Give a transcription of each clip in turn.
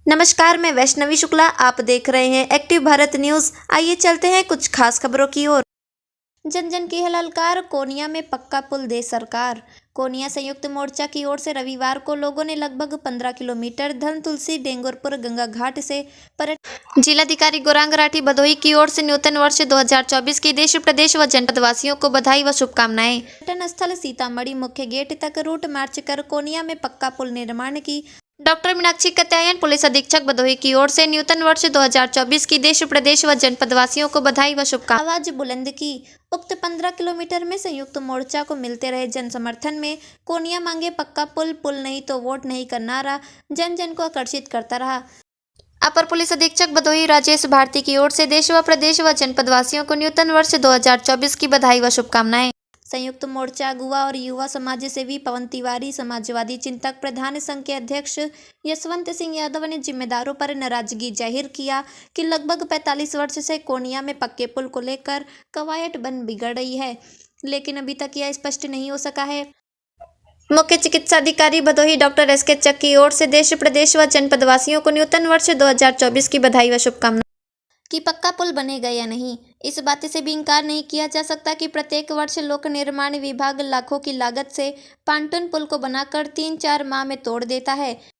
नमस्कार, मैं वैष्णवी शुक्ला। आप देख रहे हैं एक्टिव भारत न्यूज। आइए चलते हैं कुछ खास खबरों की ओर। जन जन की है ललकार, कोनिया में पक्का पुल दे सरकार। कोनिया संयुक्त मोर्चा की ओर से रविवार को लोगों ने लगभग 15 किलोमीटर धनतुलसी डेंगरपुर गंगा घाट से जिलाधिकारी गौरांग राठी भदोही की ओर से नूतन वर्ष 2024 की देश प्रदेश व जनपद वासियों को बधाई व शुभकामनाएं। पर्यटन स्थल सीतामढ़ी मुख्य गेट तक रूट मार्च कर कोनिया में पक्का पुल निर्माण की डॉक्टर मीनाक्षी कात्यायन पुलिस अधीक्षक भदोही की ओर से नूतन वर्ष 2024 की देश प्रदेश व जनपद वासियों को बधाई व शुभकामनाएं आवाज बुलंद की। उक्त 15 किलोमीटर में संयुक्त मोर्चा को मिलते रहे जन समर्थन में कोनिया मांगे पक्का पुल नहीं तो वोट नहीं का नारा जन जन को आकर्षित करता रहा। अपर पुलिस अधीक्षक भदोही राजेश भारती की ओर से देश व प्रदेश व जनपद वासियों को नूतन वर्ष 2024 की बधाई व शुभकामनाएं। संयुक्त मोर्चा अगुवा और युवा समाज सेवी पवन तिवारी, समाजवादी चिंतक प्रधान संघ के अध्यक्ष यशवंत सिंह यादव ने जिम्मेदारों पर नाराजगी जाहिर किया कि लगभग 45 वर्ष से कोनिया में पक्के पुल को लेकर कवायद बन बिगड़ रही है, लेकिन अभी तक यह स्पष्ट नहीं हो सका है। मुख्य चिकित्सा अधिकारी भदोही डॉक्टर एस के चक की ओर से देश प्रदेश व जनपद वासियों को नूतन वर्ष 2024 की बधाई व शुभकामनाएं। कि पक्का पुल बनेगा या नहीं, इस बात से भी इंकार नहीं किया जा सकता कि प्रत्येक वर्ष लोक निर्माण विभाग लाखों की लागत से पांटून पुल को बनाकर 3-4 माह में तोड़ देता है।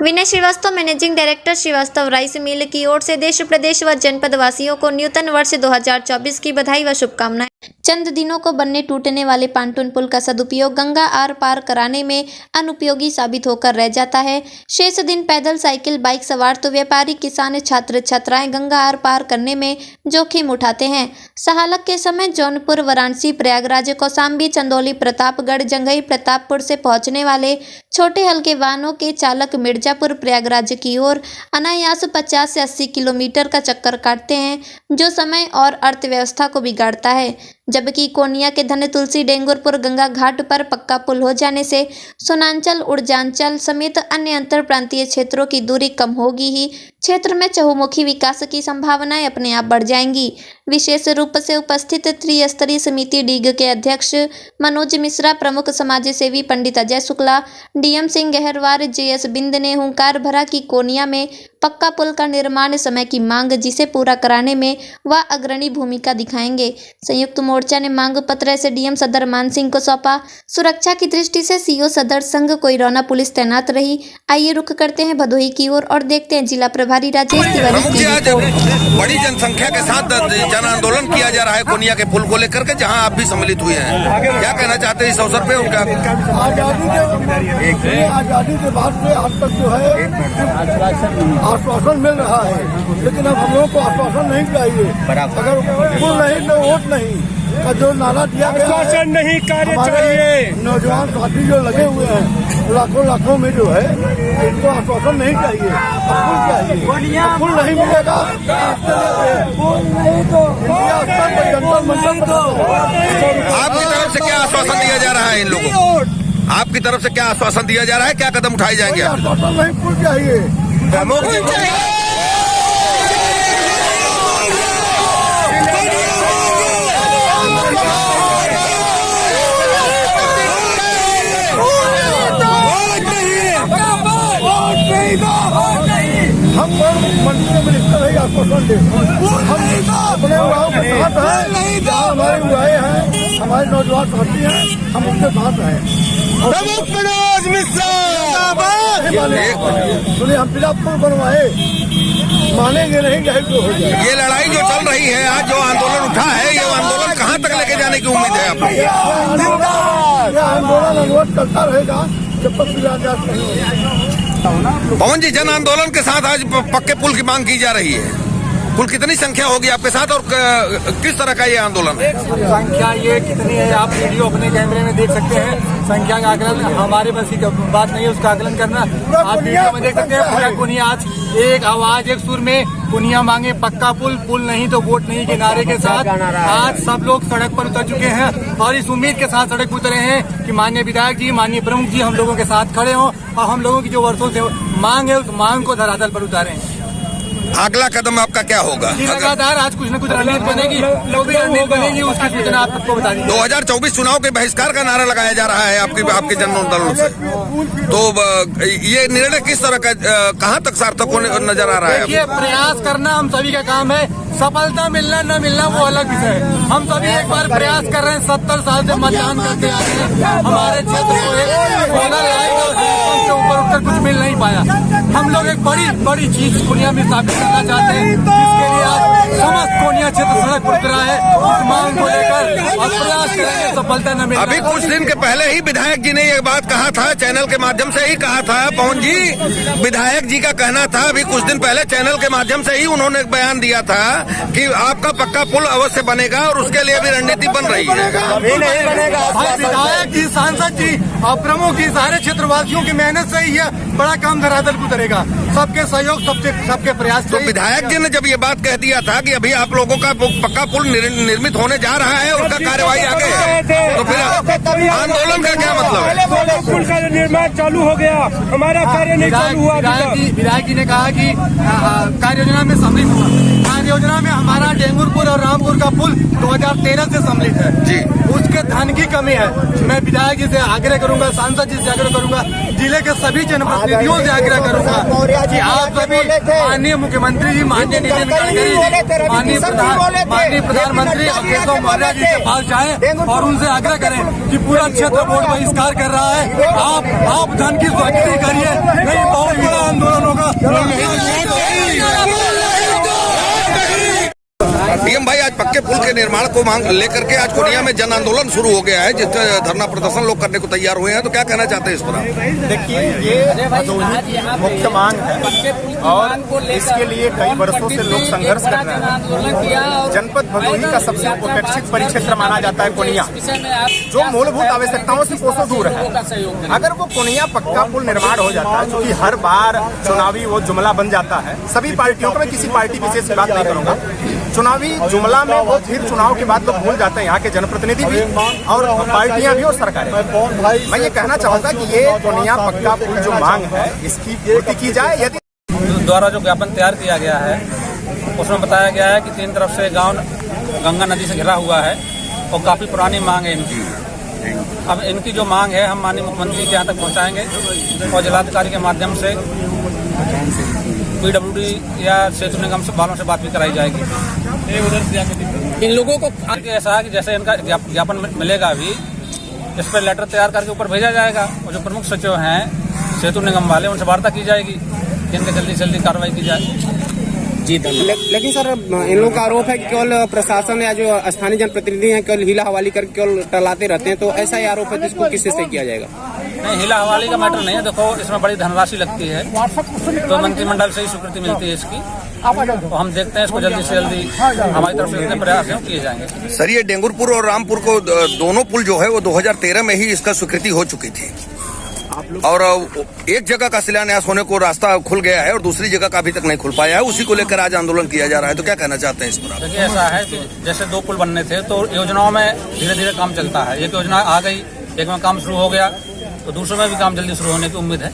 Vinay Srivastava, managing director Srivastava rice mill की ओर से देश प्रदेश व जनपद वासियों को नूतन वर्ष 2024 की बधाई व शुभकामनाएं। चंद दिनों को बनने टूटने वाले पांटून पुल का सदुपयोग गंगा आर पार कराने में अनुपयोगी साबित होकर रह जाता है। शेष दिन पैदल, साइकिल, बाइक सवार तो व्यापारी, किसान, छात्र छात्राएं गंगा आर पार करने में जोखिम उठाते हैं। सहालक के समय जौनपुर, वाराणसी, प्रयागराज, कौशाम्बी, चंदौली, प्रतापगढ़, जंघई, प्रतापपुर से पहुंचने वाले छोटे हल्के वाहनों के चालक मिर्जापुर, प्रयागराज की ओर अनायास 50 से 80 किलोमीटर का चक्कर काटते हैं, जो समय और अर्थव्यवस्था को बिगाड़ता है। जबकि कोनिया के धनतुलसी डेंगरपुर गंगा घाट पर पक्का पुल हो जाने से सोनांचल, उड़जांचल समेत अन्य अंतर प्रांतीय क्षेत्रों की दूरी कम होगी ही क्षेत्र में चहुमुखी विकास की संभावनाएं अपने आप बढ़ जाएंगी। विशेष रूप से उपस्थित त्रिस्तरीय समिति डीग के अध्यक्ष मनोज मिश्रा, प्रमुख समाज सेवी पंडित अजय शुक्ला, डीएम सिंह गहरवार, जेएस बिंद ने हुंकार भरा कि कोनिया में पक्का पुल का निर्माण समय की मांग, जिसे पूरा कराने में वह अग्रणी भूमिका दिखाएंगे। संयुक्त मोर्चा ने मांग पत्र एसडीएम सदर मान सिंह को सौंपा। सुरक्षा की दृष्टि से सीओ सदर संघ कोइराना पुलिस तैनात रही। आइए रुख करते हैं भदोही की ओर और देखते हैं जिला प्रभारी राजेश तिवारी की। बड़ी जनसंख्या के साथ जन आंदोलन किया जा रहा है कोनिया के पुल को लेकर के, जहां आप भी सम्मिलित हुए हैं, क्या कहना चाहते हैं इस अवसर पे? उनका आजादी के बाद से आज तक जो है आश्वासन मिल रहा है, लेकिन अब हम लोगों को आश्वासन नहीं चाहिए। अगर पुल नहीं तो वोट नहीं का जो नारा दिया गया है, नहीं कार्य चाहिए। नौजवान साथी जो लगे हुए हैं लाखों में जो है, इनको आश्वासन नहीं चाहिए, पुल चाहिए। पुल नहीं मिलेगा इंडिया स्तर पर जनता मंडल। आपकी तरफ से क्या आश्वासन दिया जा रहा है इन लोगों को? आपकी तरफ से क्या आश्वासन दिया जा रहा है? क्या कदम उठाए जाएंगे? आश्वासन नहीं, पुल चाहिए। हम मंत्री मिनिस्टर है आश्वासन दे, हम अपने युवाओं के साथ हैं, हमारे युवा हैं, हमारे नौजवान साथी हैं, हम उनके साथ हैं। सुनिए, हम बिना पुल बनवाए मानेंगे नहीं, चाहे जो हो जाए। ये लड़ाई जो चल रही है, आज जो आंदोलन उठा है, ये आंदोलन कहाँ तक लेके जाने की उम्मीद है आपको? यह आंदोलन अनुरोध करता रहेगा जब तक इलाज नहीं होगा। पवन जी, जन आंदोलन के साथ आज पक्के पुल की मांग की जा रही है। कुल कितनी संख्या होगी आपके साथ और किस तरह का ये आंदोलन है? संख्या ये कितनी है आप वीडियो अपने कैमरे में देख सकते हैं। संख्या का आकलन हमारे बस की बात नहीं है, उसका आकलन करना आप वीडियो में देख सकते हैं। पूरा कोनिया आज एक आवाज, एक सुर में कोनिया मांगे पक्का पुल नहीं तो वोट नहीं के नारे के साथ आज सब लोग सड़क पर उतर चुके हैं और इस उम्मीद के साथ सड़क पर उतरे हैं कि माननीय विधायक जी, माननीय प्रमुख जी हम लोगों के साथ खड़े हों और हम लोगों की जो वर्षों से मांग है उस मांग को धरातल पर उतारें। अगला कदम आपका क्या होगा? लगातार आज कुछ न कुछ रणनीति बनेगी, जो भी रणनीति बनेगी उसकी सूचना आप सबको बता दी। 2024 चुनाव के बहिष्कार का नारा लगाया जा रहा है आपके जनआंदोलन से, तो ये निर्णय किस तरह का कहाँ तक सार्थक होने नजर आ रहा है? देखिए, प्रयास करना हम सभी का काम है, सफलता मिलना न मिलना वो अलग विषय है। हम सभी एक बार प्रयास कर रहे हैं, 70 साल से मतदान करते आ रहे हैं, हमारे क्षेत्र को एक हमसे ऊपर उठकर कुछ मिल नहीं पाया। हम लोग एक बड़ी चीज कोनिया में स्थापित करना चाहते हैं, जिसके लिए आज समस्त कोनिया क्षेत्र सड़क पर उतरा है। उस मांग को लेकर और प्रयास करेंगे, सफलता न मिले। अभी कुछ दिन के पहले ही विधायक जी ने ये बात कहा था, चैनल के माध्यम से ही कहा था। पवन जी, विधायक जी का कहना था अभी कुछ दिन पहले चैनल के माध्यम से ही उन्होंने एक बयान दिया था कि आपका पक्का पुल अवश्य बनेगा और उसके लिए भी रणनीति बन रही है। अभी नहीं बनेगा। विधायक जी, सांसद जी और प्रमुख जी, सारे क्षेत्रवासियों की मेहनत से ही यह बड़ा काम धरातल पर उतरेगा। सबके सहयोग, सबके प्रयास। तो विधायक जी ने जब ये बात कह दिया था कि अभी आप लोगों का पक्का पुल निर्मित होने जा रहा है, उसका कार्यवाही आगे है, तो फिर आंदोलन का क्या मतलब है? पुल का निर्माण चालू हो गया, हमारा कार्य नहीं चालू हुआ। विधायक जी ने कहा कि कार्य योजना में सम्मिलित हुआ। कार्य योजना में हमारा डेंगुरपुर और रामपुर का पुल 2013 से सम्मिलित है जी, उसके धन की कमी है। मैं विधायक जी से आग्रह करूंगा, सांसद जी से आग्रह करूंगा, जिले के सभी जनप्रतिनिधियों से आग्रह करूंगा कि आप सभी माननीय मुख्यमंत्री जी, माननीय नितिन गडकरी जी, माननीय प्रधानमंत्री केशव मौर्य जी के पास जाएं और उनसे आग्रह करें कि पूरा क्षेत्र बोर्ड बहिष्कार कर रहा है, आप धन की स्वीकृति करिए, नहीं बहुत बड़ा आंदोलन होगा। डीएम भाई, आज पक्के पुल के निर्माण को मांग लेकर के आज कोनिया में जन आंदोलन शुरू हो गया है, जिसका धरना प्रदर्शन लोग करने को तैयार हुए हैं, तो क्या कहना चाहते हैं इस पर? देखिए, ये मुख्य मांग है और इसके लिए कई वर्षों से लोग संघर्ष कर रहे हैं। जनपद भदोही का सबसे उपेक्षित परिक्षेत्र माना जाता है कोनिया, जो मूलभूत आवश्यकताओं से कोसों दूर है। अगर वो कोनिया पक्का पुल निर्माण हो जाता है, क्योंकि हर बार चुनावी वो जुमला बन जाता है, सभी पार्टियों को, मैं किसी पार्टी विशेष की बात नहीं करूंगा, चुनावी जुमला में वो फिर चुनाव के बाद लोग भूल जाते हैं, यहाँ के जनप्रतिनिधि भी और पार्टियां भी और सरकारें। मैं ये कहना चाहूंगा कि ये कोनिया पक्का पुल जो मांग है, इसकी पूर्ति की जाए। यदि द्वारा जो ज्ञापन तैयार किया गया है, उसमें बताया गया है कि 3 तरफ से गांव गंगा नदी से घिरा हुआ है और काफी पुरानी मांग है इनकी। अब इनकी जो मांग है, हम माननीय मुख्यमंत्री के यहाँ तक पहुँचाएंगे और जिलाधिकारी के माध्यम से PWD या सेतु निगम से वालों से बात भी कराई जाएगी। इन लोगों को ऐसा है कि जैसे इनका ज्ञापन मिलेगा अभी, इस पर लेटर तैयार करके ऊपर भेजा जाएगा और जो प्रमुख सचिव हैं सेतु निगम वाले, उनसे वार्ता की जाएगी कि इनके जल्दी से जल्दी कार्रवाई की जाए। जी लेकिन सर, इन लोगों का आरोप है कि केवल प्रशासन या जो स्थानीय जनप्रतिनिधि हैं केवल हीला हवाली करके केवल टलाते रहते हैं, तो ऐसा ही आरोप है, जिसको किससे से किया जाएगा? नहीं, हीला हवाली का मैटर नहीं है। देखो, इसमें बड़ी धनराशि लगती है, तो मंत्रिमंडल से ही स्वीकृति मिलती है इसकी, तो हम देखते हैं इसको जल्दी से जल्दी हमारी तरफ से जितने प्रयास हैं किए जाएंगे। सर, ये डेंगुरपुर और रामपुर को दोनों पुल जो है वो 2013 में ही इसका स्वीकृति हो चुकी थी और एक जगह का शिलान्यास होने को रास्ता खुल गया है और दूसरी जगह का अभी तक नहीं खुल पाया है। उसी को लेकर आज आंदोलन किया जा रहा है, तो क्या कहना चाहते हैं इस पर? देखिए, ऐसा है कि जैसे 2 पुल बनने थे, तो योजनाओं में धीरे धीरे काम चलता है। एक योजना आ गई, एक में काम शुरू हो गया, तो दूसरों में भी काम जल्दी शुरू होने की उम्मीद है।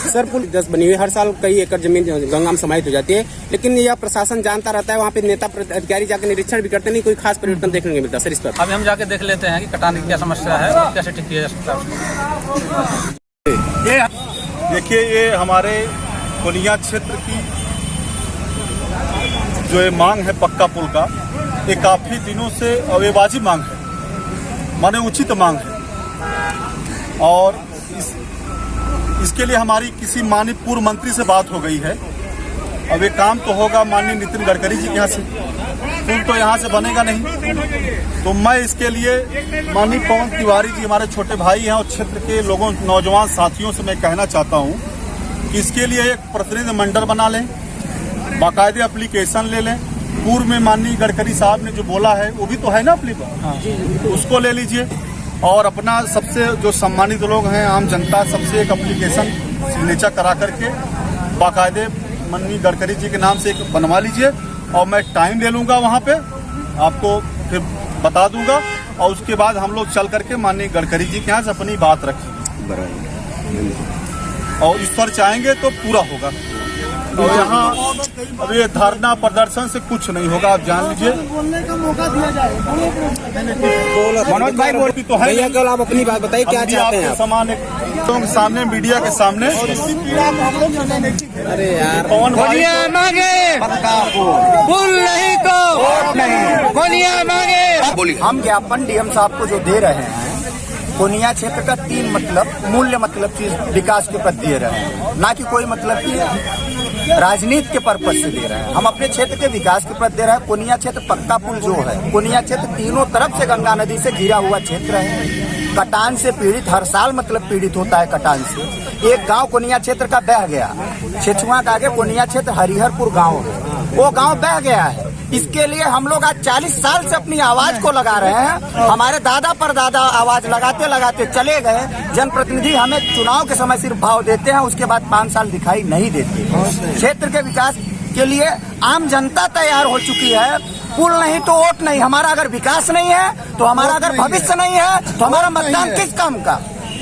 सर, पुल 10 बनी हुई, हर साल कई एकड़ जमीन गंगा में समाहित हो जाती है, लेकिन यह प्रशासन जानता रहता है, वहाँ पे नेता अधिकारी जाकर निरीक्षण भी करते नहीं, कोई खास परिवर्तन देखने को मिलता। सर, इस पर अभी हम जाके देख लेते हैं कि कटाने की क्या समस्या है और कैसे ठीक किया जा सकता है। देखिए, ये हमारे कोनिया क्षेत्र की जो ये मांग है पक्का पुल का, ये काफी दिनों से अवेबाजी मांग है, माने उचित मांग है। और इसके लिए हमारी किसी माननीय पूर्व मंत्री से बात हो गई है। अब ये काम तो होगा माननीय नितिन गडकरी जी के यहाँ से, पुल तो यहाँ से बनेगा नहीं। तो मैं इसके लिए माननीय पवन तिवारी जी, हमारे छोटे भाई हैं और क्षेत्र के लोगों, नौजवान साथियों से मैं कहना चाहता हूँ कि इसके लिए एक प्रतिनिधि मंडल बना लें, बाकायदे एप्लीकेशन ले लें। पूर्व में माननीय गडकरी साहब ने जो बोला है वो भी तो है ना एप्लीकेशन, उसको ले लीजिए और अपना सबसे जो सम्मानित लोग हैं, आम जनता, सबसे एक एप्लीकेशन सिग्नेचर करा करके बाकायदे माननीय गडकरी जी के नाम से एक बनवा लीजिए और मैं टाइम ले लूँगा, वहाँ पे आपको फिर बता दूंगा और उसके बाद हम लोग चल करके माननीय गडकरी जी के यहाँ से अपनी बात रखेंगे और इस पर चाहेंगे तो पूरा होगा। और यहाँ अब ये धरना प्रदर्शन से कुछ नहीं होगा, आप जान लीजिए। बोलने का मौका दिया जाए। मनोज भाई बोल तो है भैया, कल आप अपनी बात बताइए, क्या चाहते हैं आप? सामान तो सामने मीडिया के सामने अरे यार, पवन भाई बोलिए। हम ज्ञापन डीएम साहब को जो दे रहे हैं, कोनिया क्षेत्र का 3 मूल्य चीज विकास के प्रति दे रहे हैं, ना कि कोई की राजनीति के पर्पज से दे रहे हैं। हम अपने क्षेत्र के विकास के प्रति दे रहे हैं। कोनिया क्षेत्र पक्का पुल जो है, कोनिया क्षेत्र तीनों तरफ से गंगा नदी से घिरा हुआ क्षेत्र है। कटान से पीड़ित हर साल पीड़ित होता है कटान से। एक गांव कोनिया क्षेत्र का बह गया, छेछुआ का आगे कोनिया क्षेत्र हरिहरपुर गांव है, वो गांव बह गया है। इसके लिए हम लोग आज 40 साल से अपनी आवाज को लगा रहे हैं। हमारे दादा परदादा आवाज लगाते लगाते चले गए। जनप्रतिनिधि हमें चुनाव के समय सिर्फ भाव देते हैं, उसके बाद 5 साल दिखाई नहीं देते। क्षेत्र के विकास के लिए आम जनता तैयार हो चुकी है। पुल नहीं तो वोट नहीं। हमारा अगर विकास नहीं है तो हमारा अगर भविष्य नहीं है तो हमारा मतदान किस काम का?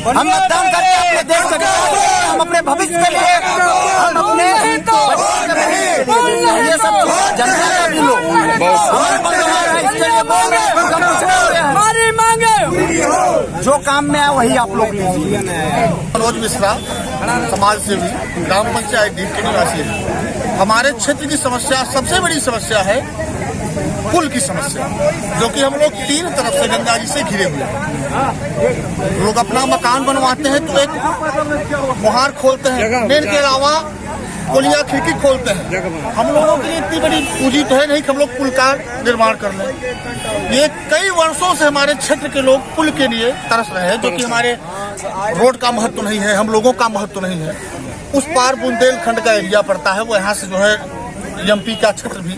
हम मतदान करके अपने देश के विकास, हम अपने भविष्य के लिए, हम अपने ये सब जनता का भी लोग इसके लिए बोल रहे हैं। हम कुछ बोल रहे हैं, जो काम में है वही आप लोग लीजिए। मनोज मिश्रा, समाज सेवी, ग्राम पंचायत डीह के निवासी है। हमारे क्षेत्र की समस्या, सबसे बड़ी समस्या है पुल की समस्या, जो कि हम लोग 3 तरफ से गंगा जी से घिरे हुए हैं। लोग अपना मकान बनवाते हैं तो एक मुहार खोलते हैं, मेन के अलावा कोलिया खिड़की खोलते हैं। हम लोगों के लिए इतनी बड़ी पूंजी तो है नहीं कि हम लोग पुल का निर्माण कर लें। ये कई वर्षों से हमारे क्षेत्र के लोग पुल के लिए तरस रहे हैं, जो कि हमारे रोड का महत्व नहीं है, हम लोगों का महत्व नहीं है। उस पार बुंदेलखंड का एरिया पड़ता है, वो यहाँ से जो है एमपी का क्षेत्र भी,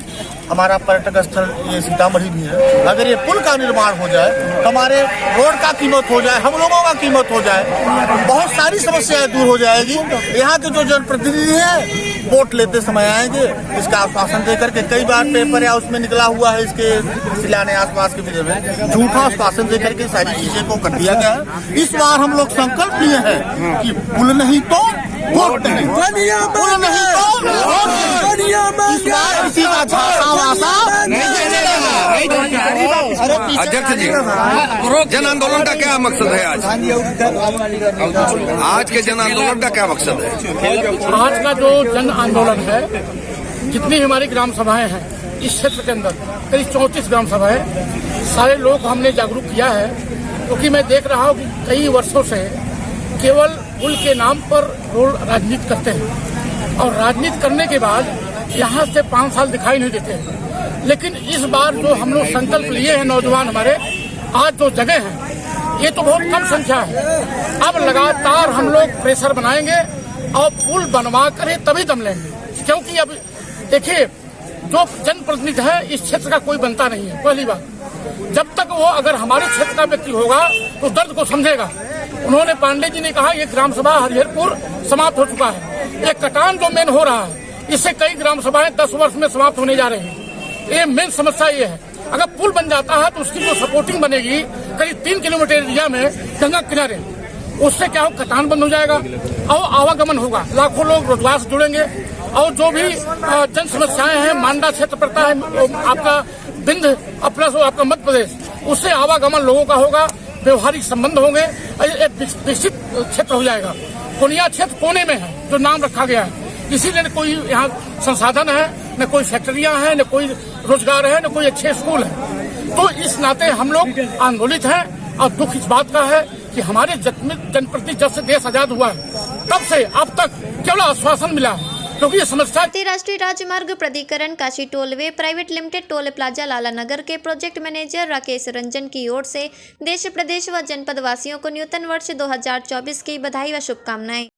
हमारा पर्यटक स्थल ये सीतामढ़ी भी है। अगर ये पुल का निर्माण हो जाए तो हमारे रोड का कीमत हो जाए, हम लोगों का कीमत हो जाए, बहुत सारी समस्याएं दूर हो जाएगी। यहाँ के जो जनप्रतिनिधि हैं वोट लेते समय आएंगे, इसका आश्वासन देकर के, कई बार पेपर या उसमें निकला हुआ है इसके शिलान्यास पास के विषय में झूठा आश्वासन देकर के सारी चीजें को कर दिया गया है। इस बार हम लोग संकल्प लिए हैं कि पुल नहीं तो वोट नहीं, पुल नहीं तो वोट नहीं। इस बार किसी का झांसा वासा नहीं चलेगा। अध्यक्ष जी, जन आंदोलन का क्या मकसद है आज के जन आंदोलन का क्या मकसद है? आज का जो जन आंदोलन है, जितनी हमारी ग्राम सभाएं हैं इस क्षेत्र के अंदर, करीब 34 ग्राम सभाएं, सारे लोग हमने जागरूक किया है। क्योंकि मैं देख रहा हूँ कि कई वर्षों से केवल पुल के नाम पर लोग राजनीति करते हैं, और राजनीति करने के बाद यहाँ से 5 साल दिखाई नहीं देते हैं। लेकिन इस बार जो हम लोग संकल्प लिए हैं, नौजवान हमारे, आज जो जगह है ये तो बहुत कम संख्या है। अब लगातार हम लोग प्रेशर बनाएंगे और पुल बनवा कर तभी दम लेंगे। क्योंकि अब देखिए, जो जनप्रतिनिधि है इस क्षेत्र का कोई बनता नहीं है। पहली बात, जब तक वो अगर हमारे क्षेत्र का व्यक्ति होगा तो दर्द को समझेगा। उन्होंने, पांडे जी ने कहा, ये ग्राम सभा हरिहरपुर समाप्त हो चुका है। ये कटान जो मेन हो रहा है, इससे कई ग्राम सभाएं 10 वर्ष में समाप्त होने जा रही हैं। ये मेन समस्या ये है। अगर पुल बन जाता है तो उसकी जो सपोर्टिंग बनेगी करीब 3 किलोमीटर एरिया में गंगा किनारे, उससे क्या हो, कटान बंद हो जाएगा और आवागमन होगा, लाखों लोग रोजगार से जुड़ेंगे। और जो भी जन समस्याएं हैं, मांडा क्षेत्र पड़ता है आपका, बिंद प्लस आपका मध्य प्रदेश, उससे आवागमन लोगों का होगा, व्यवहारिक संबंध होंगे, एक विकसित क्षेत्र हो जाएगा। कोनिया क्षेत्र कोने में है, जो नाम रखा गया है, इसीलिए न कोई यहाँ संसाधन है, न कोई फैक्ट्रियां हैं, न कोई रोजगार है, न कोई अच्छे स्कूल है। तो इस नाते हम लोग आंदोलित हैं। और दुख इस बात का है कि हमारे जनप्रति जब से देश आजाद हुआ है तब से अब तक केवल आश्वासन मिला है, क्योंकि ये समस्या। राष्ट्रीय राजमार्ग प्राधिकरण Kashi tollway private limited toll plaza Lala Nagar के प्रोजेक्ट मैनेजर राकेश रंजन की ओर से देश प्रदेश व जनपद वासियों को नूतन वर्ष 2024 की बधाई व शुभकामनाएं।